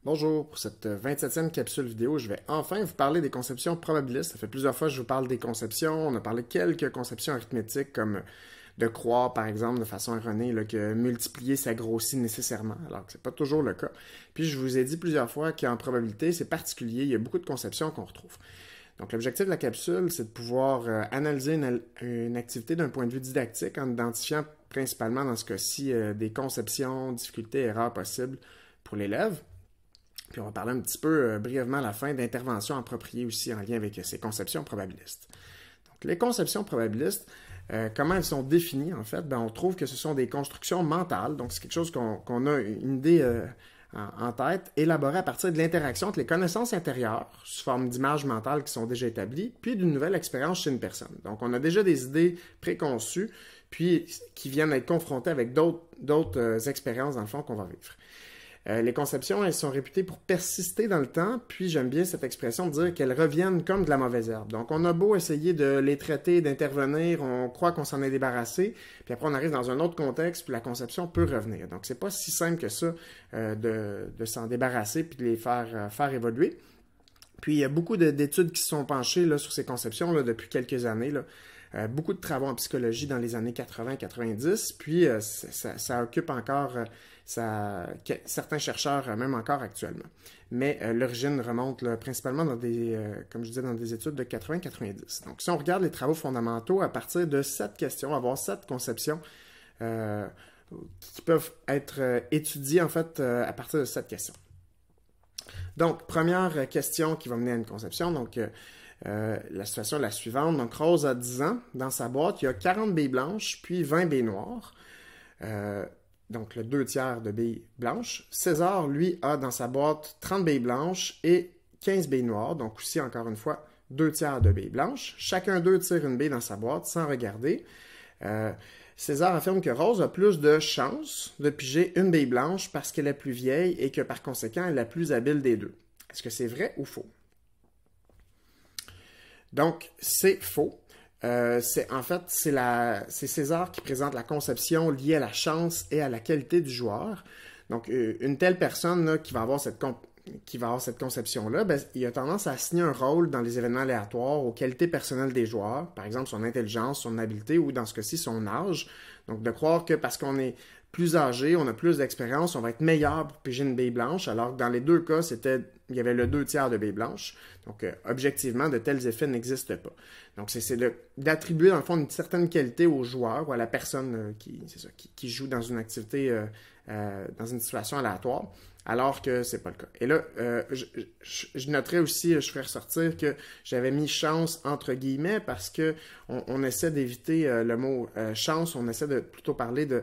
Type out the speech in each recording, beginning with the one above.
Bonjour, pour cette 27e capsule vidéo, je vais enfin vous parler des conceptions probabilistes. Ça fait plusieurs fois que je vous parle des conceptions. On a parlé de quelques conceptions arithmétiques comme de croire, par exemple, de façon erronée, là, que multiplier, ça grossit nécessairement, alors que ce n'est pas toujours le cas. Puis je vous ai dit plusieurs fois qu'en probabilité, c'est particulier, il y a beaucoup de conceptions qu'on retrouve. Donc l'objectif de la capsule, c'est de pouvoir analyser une activité d'un point de vue didactique en identifiant principalement dans ce cas-ci des conceptions, difficultés, erreurs possibles pour l'élève. Puis on va parler un petit peu brièvement à la fin d'interventions appropriées aussi en lien avec ces conceptions probabilistes. Donc, les conceptions probabilistes, comment elles sont définies en fait? On trouve que ce sont des constructions mentales, donc c'est quelque chose qu'on a une idée en tête, élaborée à partir de l'interaction entre les connaissances intérieures, sous forme d'images mentales qui sont déjà établies, puis d'une nouvelle expérience chez une personne. Donc on a déjà des idées préconçues, puis qui viennent être confrontées avec d'autres expériences dans le fond qu'on va vivre. Les conceptions, elles sont réputées pour persister dans le temps, puis j'aime bien cette expression de dire qu'elles reviennent comme de la mauvaise herbe. Donc, on a beau essayer de les traiter, d'intervenir, on croit qu'on s'en est débarrassé, puis après on arrive dans un autre contexte, puis la conception peut revenir. Donc, c'est pas si simple que ça de s'en débarrasser, puis de les faire évoluer. Puis, il y a beaucoup d'études qui se sont penchées là, sur ces conceptions là, depuis quelques années. Là. Beaucoup de travaux en psychologie dans les années 80-90, puis ça occupe encore certains chercheurs, même encore actuellement. Mais l'origine remonte là, principalement dans comme je disais, dans des études de 80-90. Donc, si on regarde les travaux fondamentaux, à partir de 7 questions, avoir 7 conceptions qui peuvent être étudiées, en fait, à partir de 7 questions. Donc, première question qui va mener à une conception, donc la situation est la suivante. Donc, Rose a 10 ans. Dans sa boîte, il y a 40 billes blanches, puis 20 billes noires. Donc, le 2 tiers de billes blanches. César, lui, a dans sa boîte 30 billes blanches et 15 billes noires. Donc, aussi, encore une fois, 2 tiers de billes blanches. Chacun d'eux tire une bille dans sa boîte sans regarder. César affirme que Rose a plus de chances de piger une bille blanche parce qu'elle est plus vieille et que, par conséquent, elle est la plus habile des deux. Est-ce que c'est vrai ou faux? Donc, c'est faux. En fait, c'est César qui présente la conception liée à la chance et à la qualité du joueur. Donc, une telle personne là, qui va avoir cette conception-là, il a tendance à assigner un rôle dans les événements aléatoires aux qualités personnelles des joueurs, par exemple son intelligence, son habileté ou dans ce cas-ci son âge. Donc, de croire que parce qu'on est plus âgé, on a plus d'expérience, on va être meilleur pour piger une bille blanche, alors que dans les deux cas, il y avait le 2 tiers de billes blanches. Donc, objectivement, de tels effets n'existent pas. Donc, c'est d'attribuer, dans le fond, une certaine qualité au joueur ou à la personne qui joue dans une activité, dans une situation aléatoire, alors que c'est pas le cas. Et là, je noterais aussi, je ferais ressortir que j'avais mis chance entre guillemets parce que on essaie d'éviter le mot chance, on essaie de plutôt parler de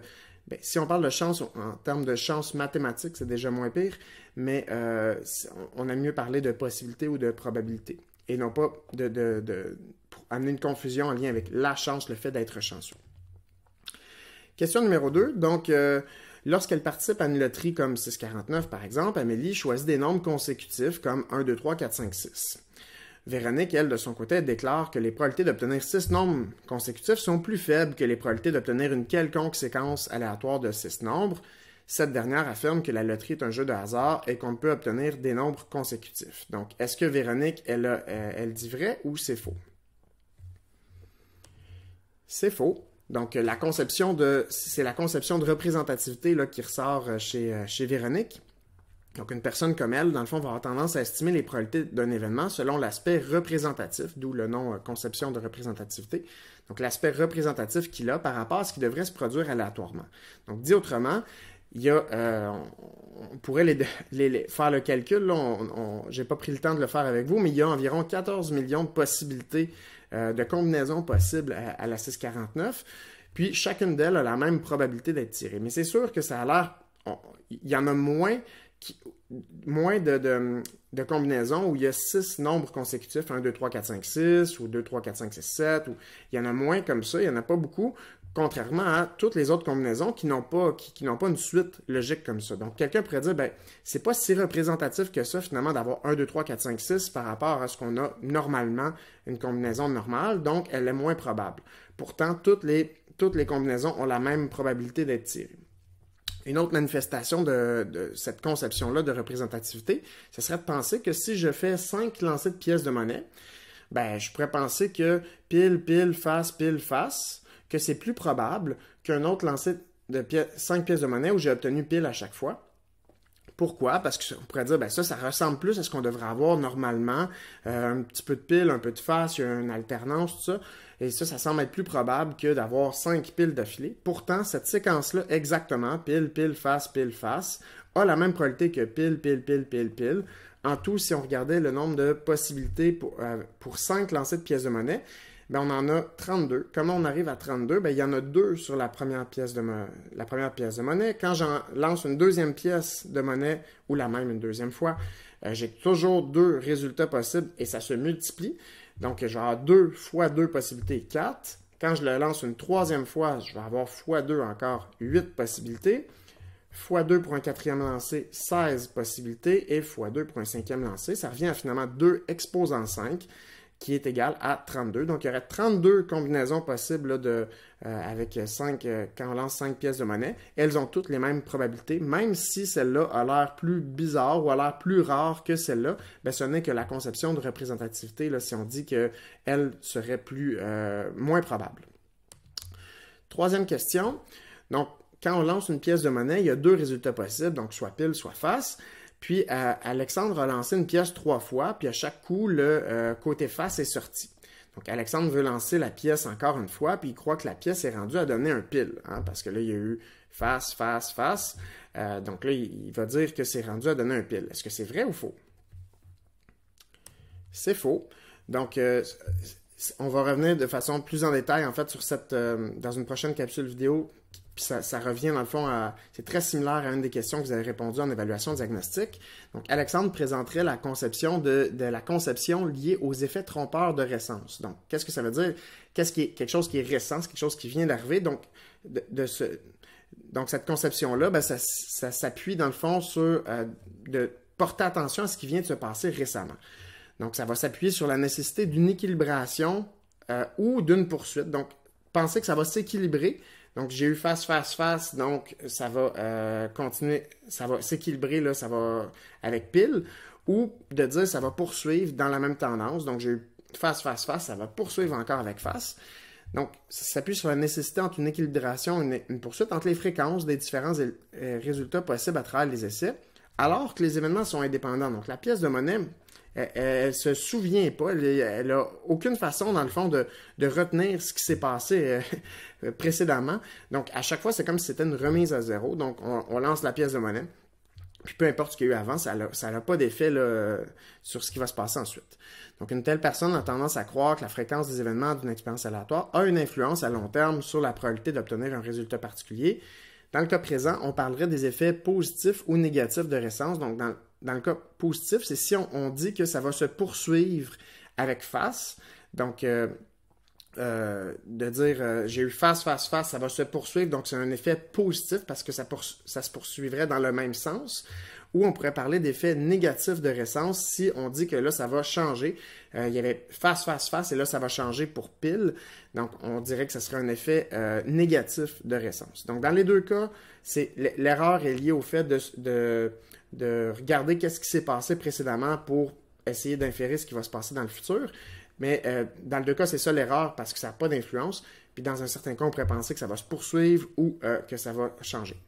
si on parle de chance en termes de chance mathématique, c'est déjà moins pire, mais on aime mieux parler de possibilité ou de probabilité, et non pas pour amener une confusion en lien avec la chance, le fait d'être chanceux. Question numéro 2. Donc, lorsqu'elle participe à une loterie comme 649, par exemple, Amélie choisit des nombres consécutifs comme 1, 2, 3, 4, 5, 6. Véronique, elle, de son côté, déclare que les probabilités d'obtenir 6 nombres consécutifs sont plus faibles que les probabilités d'obtenir une quelconque séquence aléatoire de 6 nombres. Cette dernière affirme que la loterie est un jeu de hasard et qu'on peut obtenir des nombres consécutifs. Donc, est-ce que Véronique, elle dit vrai ou c'est faux? C'est faux. Donc, c'est la conception de représentativité là, qui ressort chez Véronique. Donc, une personne comme elle, dans le fond, va avoir tendance à estimer les probabilités d'un événement selon l'aspect représentatif, d'où le nom conception de représentativité. Donc, l'aspect représentatif qu'il a par rapport à ce qui devrait se produire aléatoirement. Donc, dit autrement, il y a, on pourrait faire le calcul, je n'ai pas pris le temps de le faire avec vous, mais il y a environ 14 millions de possibilités de combinaisons possibles à la 649, puis chacune d'elles a la même probabilité d'être tirée. Mais c'est sûr que ça a l'air, il y en a moins de combinaisons où il y a 6 nombres consécutifs, 1, 2, 3, 4, 5, 6, ou 2, 3, 4, 5, 6, 7, ou il y en a moins comme ça, il n'y en a pas beaucoup, contrairement à toutes les autres combinaisons qui n'ont pas une suite logique comme ça. Donc, quelqu'un pourrait dire, c'est pas si représentatif que ça, finalement, d'avoir 1, 2, 3, 4, 5, 6 par rapport à ce qu'on a normalement, une combinaison normale, donc elle est moins probable. Pourtant, toutes les combinaisons ont la même probabilité d'être tirées. Une autre manifestation de cette conception-là de représentativité, ce serait de penser que si je fais 5 lancers de pièces de monnaie, ben, je pourrais penser que pile, face, que c'est plus probable qu'un autre lancer de 5 pièces de monnaie où j'ai obtenu pile à chaque fois. Pourquoi? Parce qu'on pourrait dire, ben ça ressemble plus à ce qu'on devrait avoir normalement. Un petit peu de pile, un peu de face, il y a une alternance, tout ça. Et ça semble être plus probable que d'avoir 5 piles d'affilée. Pourtant, cette séquence-là, exactement, pile, face, a la même probabilité que pile. En tout, si on regardait le nombre de possibilités pour 5 lancers de pièces de monnaie, ben on en a 32. Comment on arrive à 32? Ben il y en a 2 sur la première pièce de monnaie. Quand j'en lance une deuxième pièce de monnaie, ou la même une deuxième fois, j'ai toujours 2 résultats possibles et ça se multiplie. Donc, je vais avoir 2 fois 2 possibilités, 4. Quand je le lance une troisième fois, je vais avoir fois 2 encore 8 possibilités. Fois 2 pour un quatrième lancé, 16 possibilités. Et fois 2 pour un cinquième lancé, ça revient à finalement 2 exposant 5, qui est égal à 32. Donc, il y aurait 32 combinaisons possibles là, avec 5, quand on lance 5 pièces de monnaie. Elles ont toutes les mêmes probabilités, même si celle-là a l'air plus bizarre ou a l'air plus rare que celle-là, ben, ce n'est que la conception de représentativité, là, si on dit qu'elle serait moins probable. Troisième question. Donc, quand on lance une pièce de monnaie, il y a 2 résultats possibles, donc soit pile, soit face. Puis, Alexandre a lancé une pièce 3 fois, puis à chaque coup, le côté face est sorti. Donc, Alexandre veut lancer la pièce encore une fois, puis il croit que la pièce est rendue à donner un pile, hein, parce que là, il y a eu face. Donc là, il va dire que c'est rendu à donner un pile. Est-ce que c'est vrai ou faux? C'est faux. Donc, on va revenir de façon plus en détail, en fait, sur dans une prochaine capsule vidéo. Puis ça revient, dans le fond, c'est très similaire à une des questions que vous avez répondu en évaluation diagnostique. Donc, Alexandre présenterait la conception de la conception liée aux effets trompeurs de récence. Donc, qu'est-ce que ça veut dire? Quelque chose qui est récent, c'est quelque chose qui vient d'arriver. Donc, donc, cette conception-là, ben, ça s'appuie, dans le fond, sur de porter attention à ce qui vient de se passer récemment. Donc, ça va s'appuyer sur la nécessité d'une équilibration ou d'une poursuite. Donc, pensez que ça va s'équilibrer. Donc, j'ai eu face, donc ça va continuer, ça va s'équilibrer, là, ça va avec pile, ou de dire ça va poursuivre dans la même tendance. Donc, j'ai eu face, ça va poursuivre encore avec face. Donc, ça s'appuie sur la nécessité entre une équilibration et une poursuite entre les fréquences des différents résultats possibles à travers les essais, alors que les événements sont indépendants. Donc, la pièce de monnaie, elle se souvient pas, elle a aucune façon, dans le fond, de retenir ce qui s'est passé précédemment. Donc, à chaque fois, c'est comme si c'était une remise à zéro. Donc, on lance la pièce de monnaie. Puis, peu importe ce qu'il y a eu avant, ça n'a pas d'effet sur ce qui va se passer ensuite. Donc, une telle personne a tendance à croire que la fréquence des événements d'une expérience aléatoire a une influence à long terme sur la probabilité d'obtenir un résultat particulier. Dans le cas présent, on parlerait des effets positifs ou négatifs de récence. Donc, dans le cas positif, c'est si on dit que ça va se poursuivre avec face. Donc, de dire j'ai eu face, ça va se poursuivre. Donc, c'est un effet positif parce que ça se poursuivrait dans le même sens. Ou on pourrait parler d'effet négatif de récence si on dit que là, ça va changer. Il y avait face, et là, ça va changer pour pile. Donc, on dirait que ce serait un effet négatif de récence. Donc, dans les deux cas, l'erreur est liée au fait de regarder qu'est-ce qui s'est passé précédemment pour essayer d'inférer ce qui va se passer dans le futur. Mais dans les deux cas, c'est ça l'erreur parce que ça n'a pas d'influence. Puis dans un certain cas, on pourrait penser que ça va se poursuivre ou que ça va changer.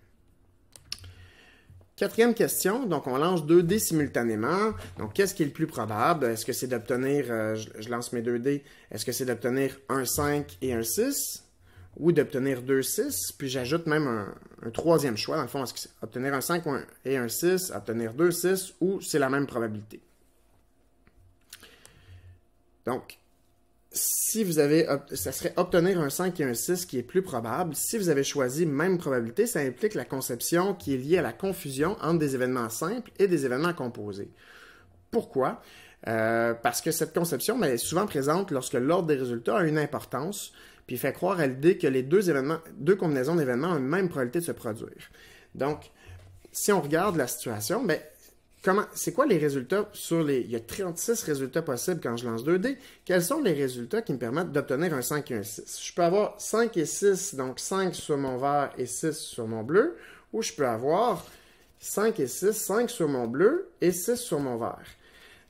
Quatrième question, donc on lance 2 dés simultanément. Donc qu'est-ce qui est le plus probable? Est-ce que c'est d'obtenir, je lance mes 2 dés, est-ce que c'est d'obtenir un 5 et un 6? Ou d'obtenir 2 6, puis j'ajoute même un troisième choix. Dans le fond, est-ce que c'est obtenir un 5 et un 6, obtenir 2 6, ou c'est la même probabilité? Donc, si vous avez, ça serait obtenir un 5 et un 6 qui est plus probable. Si vous avez choisi même probabilité, ça implique la conception qui est liée à la confusion entre des événements simples et des événements composés. Pourquoi? Parce que cette conception est souvent présente lorsque l'ordre des résultats a une importance, puis il fait croire à l'idée que les deux combinaisons d'événements ont une même probabilité de se produire. Donc, si on regarde la situation, c'est quoi les résultats il y a 36 résultats possibles quand je lance 2 dés. Quels sont les résultats qui me permettent d'obtenir un 5 et un 6? Je peux avoir 5 et 6, donc 5 sur mon vert et 6 sur mon bleu, ou je peux avoir 5 et 6, 5 sur mon bleu et 6 sur mon vert.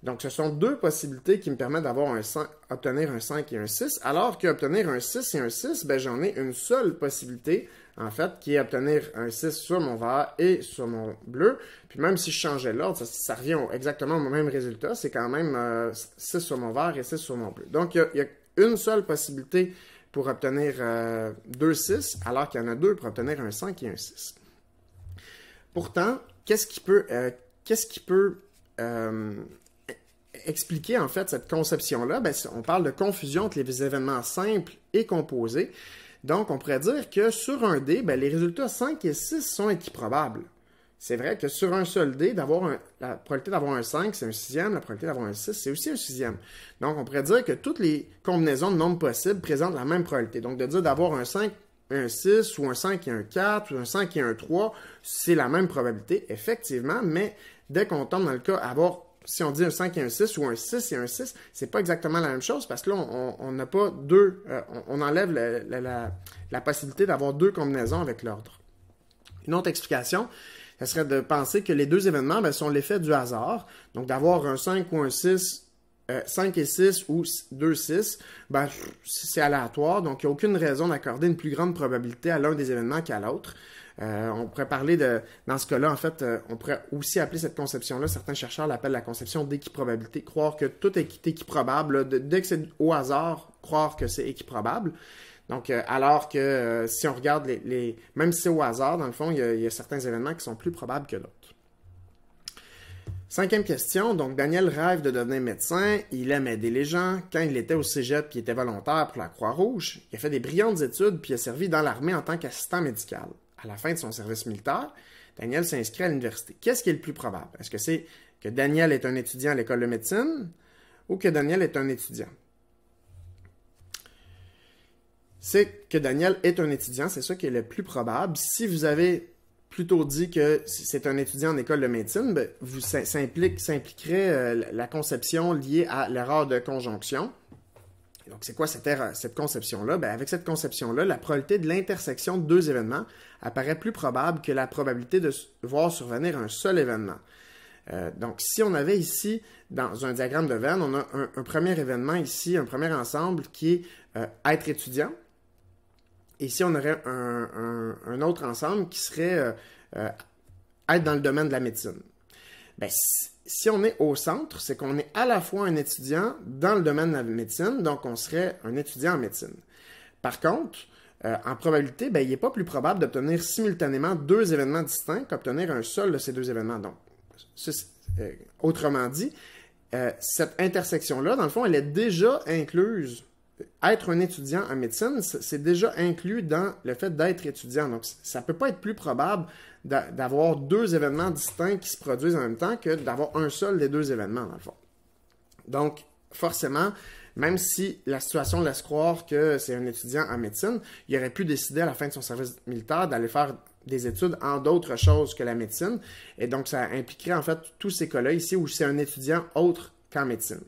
Donc, ce sont deux possibilités qui me permettent d'avoir obtenir un 5 et un 6, alors qu'obtenir un 6 et un 6, ben, j'en ai une seule possibilité, en fait, qui est obtenir un 6 sur mon vert et sur mon bleu. Puis même si je changeais l'ordre, ça revient exactement au même résultat. C'est quand même 6 sur mon vert et 6 sur mon bleu. Donc, il y a une seule possibilité pour obtenir 2 6, alors qu'il y en a deux pour obtenir un 5 et un 6. Pourtant, qu'est-ce qui peut expliquer en fait cette conception-là? Ben, on parle de confusion entre les événements simples et composés. Donc, on pourrait dire que sur un dé, ben, les résultats 5 et 6 sont équiprobables. C'est vrai que sur un seul dé, la probabilité d'avoir un 5, c'est un sixième, la probabilité d'avoir un 6, c'est aussi un sixième. Donc, on pourrait dire que toutes les combinaisons de nombres possibles présentent la même probabilité. Donc, de dire d'avoir un 5, un 6, ou un 5 et un 4, ou un 5 et un 3, c'est la même probabilité, effectivement, mais dès qu'on tombe dans le cas si on dit un 5 et un 6 ou un 6 et un 6, c'est pas exactement la même chose parce que là, on n'a pas deux, on enlève la possibilité d'avoir deux combinaisons avec l'ordre. Une autre explication, ce serait de penser que les deux événements ben, sont l'effet du hasard. Donc, d'avoir un 5 ou un 6, 5 et 6 ou 2, 6, ben, c'est aléatoire. Donc, il n'y a aucune raison d'accorder une plus grande probabilité à l'un des événements qu'à l'autre. On pourrait parler dans ce cas-là, en fait, on pourrait aussi appeler cette conception-là, certains chercheurs l'appellent la conception d'équiprobabilité, croire que tout est équiprobable, dès que c'est au hasard, croire que c'est équiprobable. Donc, alors que si on regarde même si c'est au hasard, dans le fond, il y a certains événements qui sont plus probables que d'autres. Cinquième question, donc Daniel rêve de devenir médecin, il aime aider les gens. Quand il était au cégep, il était volontaire pour la Croix-Rouge, il a fait des brillantes études puis il a servi dans l'armée en tant qu'assistant médical. À la fin de son service militaire, Daniel s'inscrit à l'université. Qu'est-ce qui est le plus probable? Est-ce que c'est que Daniel est un étudiant à l'école de médecine ou que Daniel est un étudiant? C'est que Daniel est un étudiant, c'est ça qui est le plus probable. Si vous avez plutôt dit que c'est un étudiant en école de médecine, ben, ça impliquerait la conception liée à l'erreur de conjonction. Donc, c'est quoi cette conception-là? Ben, avec cette conception-là, la probabilité de l'intersection de deux événements apparaît plus probable que la probabilité de voir survenir un seul événement. Donc, si on avait ici, dans un diagramme de Venn, on a un premier événement ici, un premier ensemble qui est être étudiant. Et ici, on aurait un autre ensemble qui serait être dans le domaine de la médecine. Ben, si on est au centre, c'est qu'on est à la fois un étudiant dans le domaine de la médecine, donc on serait un étudiant en médecine. Par contre, en probabilité, ben, il n'est pas plus probable d'obtenir simultanément deux événements distincts qu'obtenir un seul de ces deux événements. Donc, autrement dit, cette intersection-là, dans le fond, elle est déjà incluse. Être un étudiant en médecine, c'est déjà inclus dans le fait d'être étudiant. Donc, ça ne peut pas être plus probable d'avoir deux événements distincts qui se produisent en même temps que d'avoir un seul des deux événements, dans le fond. Donc, forcément, même si la situation laisse croire que c'est un étudiant en médecine, il aurait pu décider à la fin de son service militaire d'aller faire des études en d'autres choses que la médecine. Et donc, ça impliquerait en fait tous ces cas-là ici où c'est un étudiant autre qu'en médecine.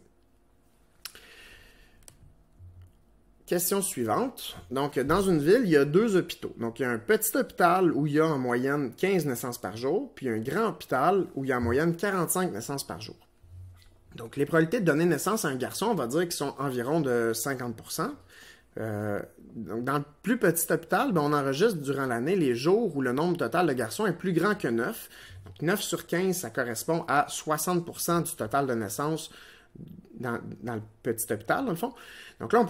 Question suivante. Donc, dans une ville, il y a deux hôpitaux. Donc, il y a un petit hôpital où il y a en moyenne 15 naissances par jour, puis un grand hôpital où il y a en moyenne 45 naissances par jour. Donc, les probabilités de donner naissance à un garçon, on va dire qu'ils sont environ de 50%. Donc, dans le plus petit hôpital, ben, on enregistre durant l'année les jours où le nombre total de garçons est plus grand que 9. Donc, 9 sur 15, ça correspond à 60% du total de naissances dans le petit hôpital, dans le fond. Donc là,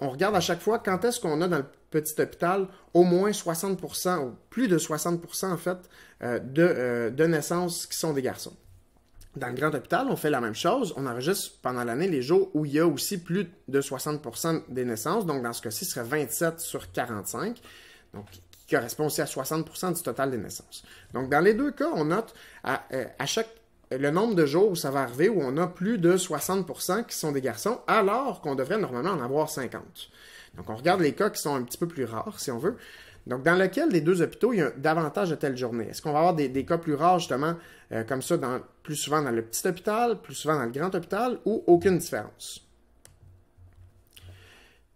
on regarde à chaque fois quand est-ce qu'on a dans le petit hôpital au moins 60%, ou plus de 60% en fait, de naissances qui sont des garçons. Dans le grand hôpital, on fait la même chose. On enregistre pendant l'année les jours où il y a aussi plus de 60% des naissances. Donc dans ce cas-ci, ce serait 27 sur 45, donc qui correspond aussi à 60% du total des naissances. Donc dans les deux cas, on note à chaque le nombre de jours où ça va arriver où on a plus de 60% qui sont des garçons, alors qu'on devrait normalement en avoir 50. Donc, on regarde les cas qui sont un petit peu plus rares, si on veut. Donc, dans lequel des deux hôpitaux, il y a davantage de telles journées? Est-ce qu'on va avoir des cas plus rares, justement, comme ça, plus souvent dans le petit hôpital, plus souvent dans le grand hôpital, ou aucune différence?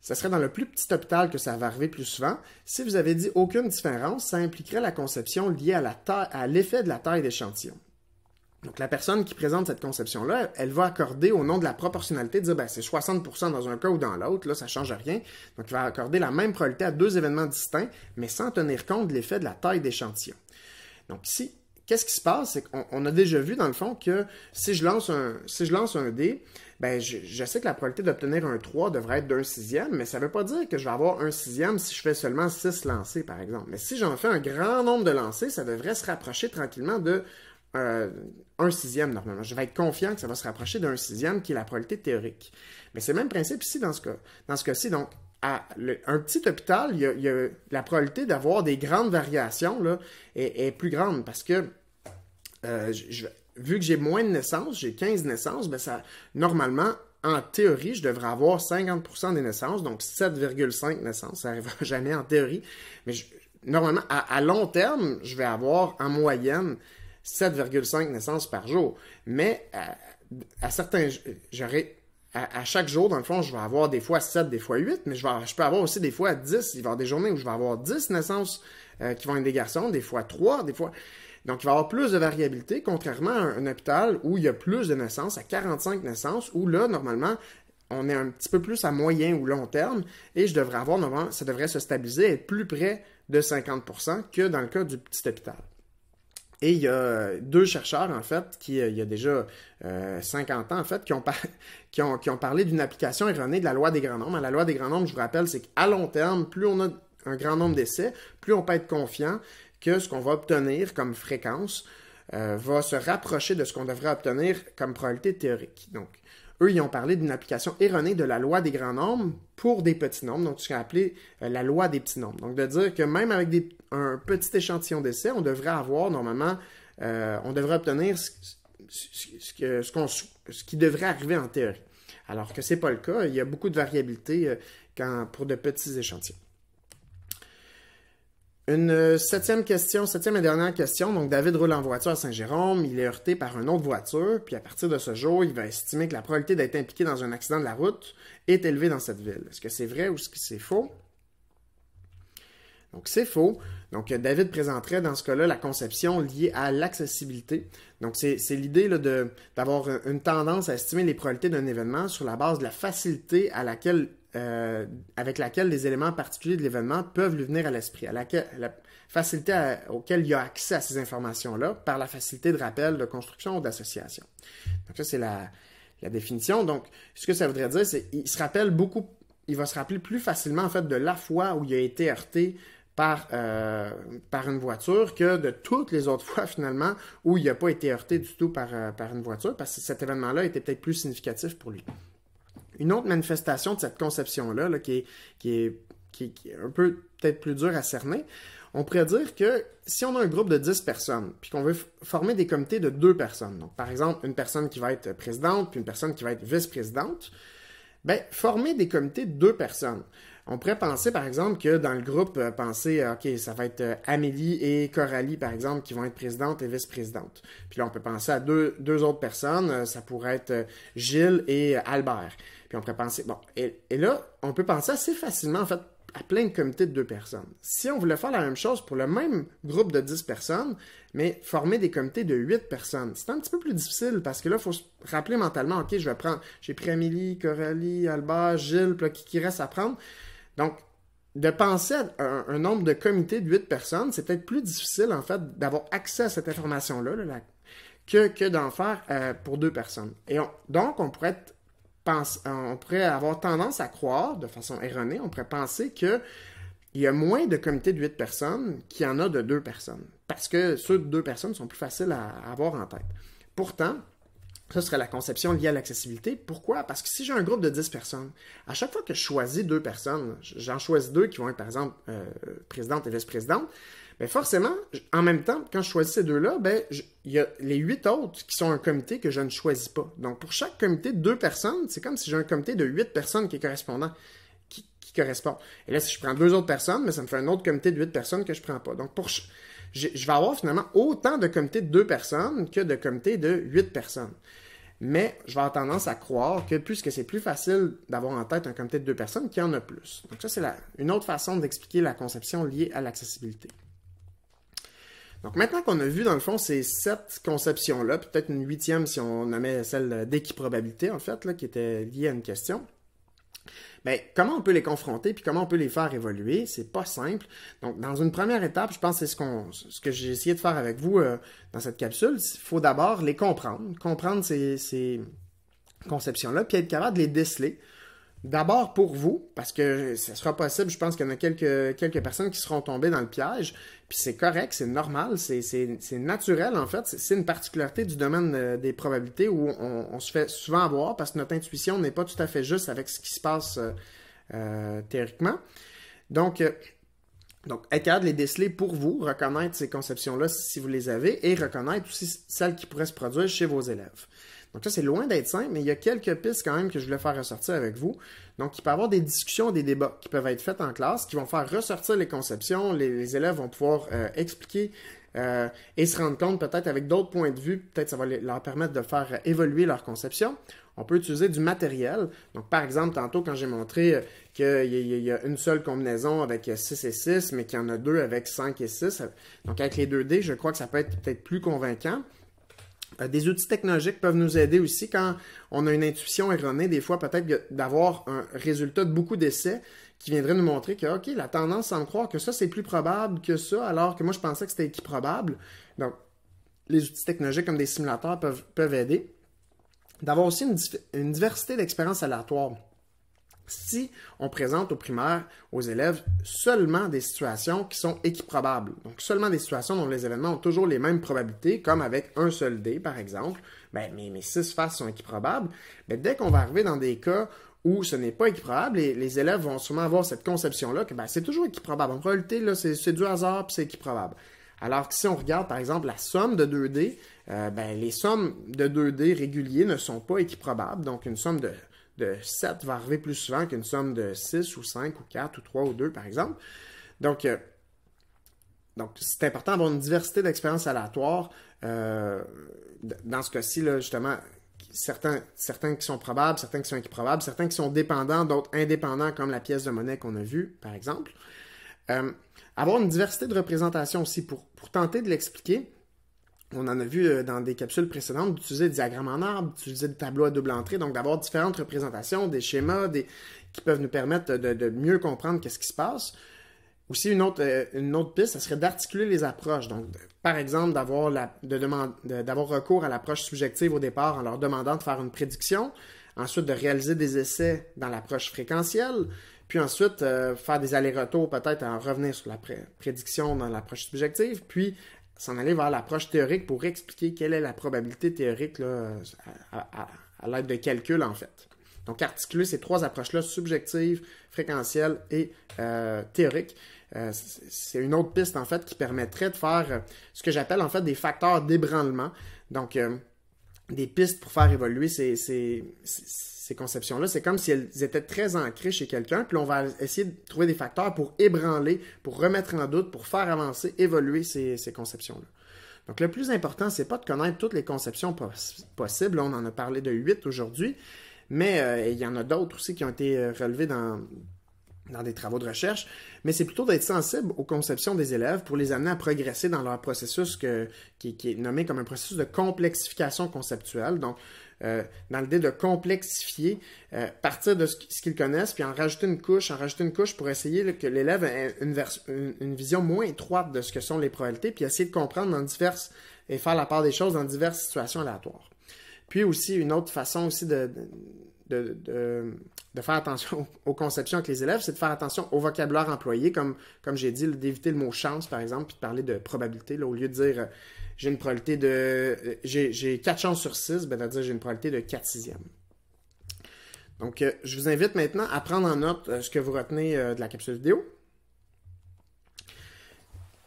ce serait dans le plus petit hôpital que ça va arriver plus souvent. Si vous avez dit aucune différence, ça impliquerait la conception liée à l'effet de la taille d'échantillon. Donc, la personne qui présente cette conception-là, elle va accorder au nom de la proportionnalité, dire c'est 60% dans un cas ou dans l'autre, là, ça ne change rien. Donc, il va accorder la même probabilité à deux événements distincts, mais sans tenir compte de l'effet de la taille d'échantillon. Donc, ici, qu'est-ce qui se passe? C'est qu'on a déjà vu, dans le fond, que si je lance un dé, je sais que la probabilité d'obtenir un 3 devrait être d'un sixième, mais ça ne veut pas dire que je vais avoir un sixième si je fais seulement 6 lancers, par exemple. Mais si j'en fais un grand nombre de lancers, ça devrait se rapprocher tranquillement de un sixième, normalement. Je vais être confiant que ça va se rapprocher d'un sixième, qui est la probabilité théorique. Mais c'est le même principe ici, dans ce cas. Dans ce cas-ci, donc, un petit hôpital, il y a la probabilité d'avoir des grandes variations là, est plus grande, parce que vu que j'ai moins de naissances, j'ai 15 naissances, normalement, en théorie, je devrais avoir 50% des naissances, donc 7,5 naissances. Ça n'arrivera jamais en théorie. Mais normalement, à long terme, je vais avoir en moyenne 7,5 naissances par jour. Mais à chaque jour, dans le fond, je vais avoir des fois 7, des fois 8, mais je peux avoir aussi des fois 10. Il va y avoir des journées où je vais avoir 10 naissances qui vont être des garçons, des fois 3, des fois... Donc, il va y avoir plus de variabilité, contrairement à un hôpital où il y a plus de naissances, à 45 naissances, où là, normalement, on est un petit peu plus à moyen ou long terme, et ça devrait se stabiliser, être plus près de 50% que dans le cas du petit hôpital. Et il y a deux chercheurs, en fait, il y a déjà 50 ans, en fait, qui ont parlé d'une application erronée de la loi des grands nombres. La loi des grands nombres, je vous rappelle, c'est qu'à long terme, plus on a un grand nombre d'essais, plus on peut être confiant que ce qu'on va obtenir comme fréquence va se rapprocher de ce qu'on devrait obtenir comme probabilité théorique. Donc, eux, ils ont parlé d'une application erronée de la loi des grands nombres pour des petits nombres, donc ce qu'on a appelé la loi des petits nombres. Donc, de dire que même avec un petit échantillon d'essai, on devrait avoir normalement, on devrait obtenir ce qui devrait arriver en théorie. Alors que ce n'est pas le cas, il y a beaucoup de variabilité pour de petits échantillons. Une septième et dernière question. Donc, David roule en voiture à Saint-Jérôme. Il est heurté par une autre voiture. Puis, à partir de ce jour, il va estimer que la probabilité d'être impliqué dans un accident de la route est élevée dans cette ville. Est-ce que c'est vrai ou est-ce que c'est faux? Donc, c'est faux. Donc, David présenterait dans ce cas-là la conception liée à l'accessibilité. Donc, c'est l'idée là, d'avoir une tendance à estimer les probabilités d'un événement sur la base de la facilité avec laquelle les éléments particuliers de l'événement peuvent lui venir à l'esprit, la facilité auquel il y a accès à ces informations-là par la facilité de rappel, de construction ou d'association. Donc, ça, c'est la définition. Donc, ce que ça voudrait dire, c'est qu'il va se rappeler plus facilement, en fait, de la fois où il a été heurté par une voiture que de toutes les autres fois, finalement, où il n'a pas été heurté du tout par une voiture, parce que cet événement-là était peut-être plus significatif pour lui. Une autre manifestation de cette conception-là, là, qui est un peu peut-être plus dure à cerner, on pourrait dire que si on a un groupe de 10 personnes, puis qu'on veut former des comités de 2 personnes, donc par exemple une personne qui va être présidente, puis une personne qui va être vice-présidente, former des comités de 2 personnes. On pourrait penser, par exemple, que dans le groupe, OK, ça va être Amélie et Coralie, par exemple, qui vont être présidentes et vice-présidentes. Puis là, on peut penser à deux autres personnes. Ça pourrait être Gilles et Albert. Puis on pourrait penser... Bon, et là, on peut penser assez facilement, en fait, à plein de comités de 2 personnes. Si on voulait faire la même chose pour le même groupe de 10 personnes, mais former des comités de 8 personnes, c'est un petit peu plus difficile parce que là, il faut se rappeler mentalement, OK, j'ai pris Amélie, Coralie, Albert, Gilles, puis là, qui reste à prendre. Donc, de penser à un nombre de comités de 8 personnes, c'est peut-être plus difficile, en fait, d'avoir accès à cette information-là que d'en faire pour 2 personnes. Et donc, on pourrait avoir tendance à croire, de façon erronée, on pourrait penser qu'il y a moins de comités de 8 personnes qu'il y en a de 2 personnes. Parce que ceux de 2 personnes sont plus faciles à avoir en tête. Pourtant, ça serait la conception liée à l'accessibilité. Pourquoi? Parce que si j'ai un groupe de 10 personnes, à chaque fois que je choisis 2 personnes, j'en choisis 2 qui vont être, par exemple, présidente et vice-présidente, bien forcément, en même temps, quand je choisis ces 2-là, il y a les 8 autres qui sont un comité que je ne choisis pas. Donc, pour chaque comité de 2 personnes, c'est comme si j'ai un comité de 8 personnes qui est correspondant, qui correspond. Et là, si je prends 2 autres personnes, ça me fait un autre comité de 8 personnes que je ne prends pas. Donc, je vais avoir finalement autant de comités de 2 personnes que de comités de 8 personnes. Mais je vais avoir tendance à croire que puisque c'est plus facile d'avoir en tête un comité de 2 personnes, qu'il y en a plus. Donc ça, c'est une autre façon d'expliquer la conception liée à l'accessibilité. Donc maintenant qu'on a vu dans le fond ces 7 conceptions-là, peut-être une 8e si on nommait celle d'équiprobabilité en fait, là, qui était liée à une question, bien, comment on peut les confronter puis comment on peut les faire évoluer? C'est pas simple. Donc dans une première étape, je pense que c'est ce que j'ai essayé de faire avec vous dans cette capsule. Il faut d'abord les comprendre ces conceptions-là, puis être capable de les déceler. D'abord pour vous, parce que ce sera possible, je pense qu'il y en a quelques personnes qui seront tombées dans le piège, puis c'est correct, c'est normal, c'est naturel en fait, c'est une particularité du domaine des probabilités où on se fait souvent avoir parce que notre intuition n'est pas tout à fait juste avec ce qui se passe théoriquement. Donc, être capable de les déceler pour vous, reconnaître ces conceptions-là si vous les avez, et reconnaître aussi celles qui pourraient se produire chez vos élèves. Donc ça, c'est loin d'être simple, mais il y a quelques pistes quand même que je voulais faire ressortir avec vous. Donc, il peut y avoir des discussions, des débats qui peuvent être faits en classe, qui vont faire ressortir les conceptions. Les élèves vont pouvoir expliquer et se rendre compte peut-être avec d'autres points de vue, peut-être ça va leur permettre de faire évoluer leur conception. On peut utiliser du matériel. Donc, par exemple, tantôt, quand j'ai montré qu'il y a une seule combinaison avec 6 et 6, mais qu'il y en a 2 avec 5 et 6, donc avec les 2D, je crois que ça peut être peut-être plus convaincant. Des outils technologiques peuvent nous aider aussi quand on a une intuition erronée, des fois peut-être d'avoir un résultat de beaucoup d'essais qui viendrait nous montrer que, OK, la tendance semble croire que ça, c'est plus probable que ça, alors que moi, je pensais que c'était équiprobable. Donc, les outils technologiques comme des simulateurs peuvent aider. D'avoir aussi une diversité d'expériences aléatoires. Si on présente au primaire, aux élèves, seulement des situations qui sont équiprobables, donc seulement des situations dont les événements ont toujours les mêmes probabilités, comme avec un seul dé, par exemple, ben, mes 6 faces sont équiprobables, ben, dès qu'on va arriver dans des cas où ce n'est pas équiprobable, les élèves vont sûrement avoir cette conception-là que ben, c'est toujours équiprobable. En réalité, là, c'est du hasard puis c'est équiprobable. Alors que si on regarde, par exemple, la somme de 2 dés, ben, les sommes de 2 dés réguliers ne sont pas équiprobables, donc une somme de 7 va arriver plus souvent qu'une somme de 6 ou 5 ou 4 ou 3 ou 2, par exemple. Donc c'est important d'avoir une diversité d'expériences aléatoires. Dans ce cas-ci, là, justement, certains qui sont probables, certains qui sont équiprobables, certains qui sont dépendants, d'autres indépendants, comme la pièce de monnaie qu'on a vue, par exemple. Avoir une diversité de représentations aussi pour tenter de l'expliquer. On en a vu dans des capsules précédentes d'utiliser des diagrammes en arbre, d'utiliser des tableaux à double entrée, donc d'avoir différentes représentations, des schémas qui peuvent nous permettre de mieux comprendre qu'est-ce qui se passe. Aussi, une autre piste, ça serait d'articuler les approches. Donc, par exemple, d'avoir recours à l'approche subjective au départ en leur demandant de faire une prédiction, ensuite de réaliser des essais dans l'approche fréquentielle, puis ensuite faire des allers-retours peut-être en revenir sur la prédiction dans l'approche subjective, puis s'en aller vers l'approche théorique pour expliquer quelle est la probabilité théorique là, à l'aide de calculs, en fait. Donc, articuler ces 3 approches-là, subjective, fréquentielle et théorique, c'est une autre piste, en fait, qui permettrait de faire ce que j'appelle, en fait, des facteurs d'ébranlement. Donc, des pistes pour faire évoluer ces conceptions-là. C'est comme si elles étaient très ancrées chez quelqu'un, puis on va essayer de trouver des facteurs pour ébranler, pour remettre en doute, pour faire avancer, évoluer ces conceptions-là. Donc, le plus important, c'est pas de connaître toutes les conceptions possibles. On en a parlé de 8 aujourd'hui, mais il y en a d'autres aussi qui ont été relevées dans des travaux de recherche, mais c'est plutôt d'être sensible aux conceptions des élèves pour les amener à progresser dans leur processus qui est nommé comme un processus de complexification conceptuelle. Donc, dans l'idée de complexifier, partir de ce qu'ils connaissent, puis en rajouter une couche pour essayer que l'élève ait une vision moins étroite de ce que sont les probabilités, puis essayer de comprendre et faire la part des choses dans diverses situations aléatoires. Puis aussi, une autre façon aussi de faire attention aux conceptions avec les élèves, c'est de faire attention au vocabulaire employé, comme j'ai dit, d'éviter le mot chance, par exemple, puis de parler de probabilité, là, au lieu de dire j'ai une probabilité de... j'ai 4 chances sur 6, ben, c'est-à-dire j'ai une probabilité de 4 sixièmes. Donc, je vous invite maintenant à prendre en note ce que vous retenez de la capsule vidéo.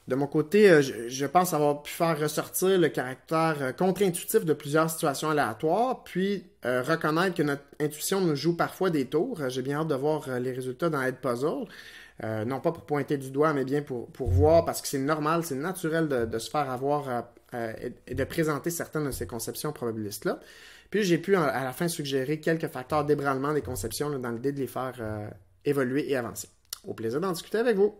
De mon côté, je pense avoir pu faire ressortir le caractère contre-intuitif de plusieurs situations aléatoires, puis reconnaître que notre intuition nous joue parfois des tours. J'ai bien hâte de voir les résultats dans Edpuzzle. Non pas pour pointer du doigt, mais bien pour voir, parce que c'est normal, c'est naturel de se faire avoir et de présenter certaines de ces conceptions probabilistes-là. Puis j'ai pu à la fin suggérer quelques facteurs d'ébranlement des conceptions là, dans l'idée de les faire évoluer et avancer. Au plaisir d'en discuter avec vous.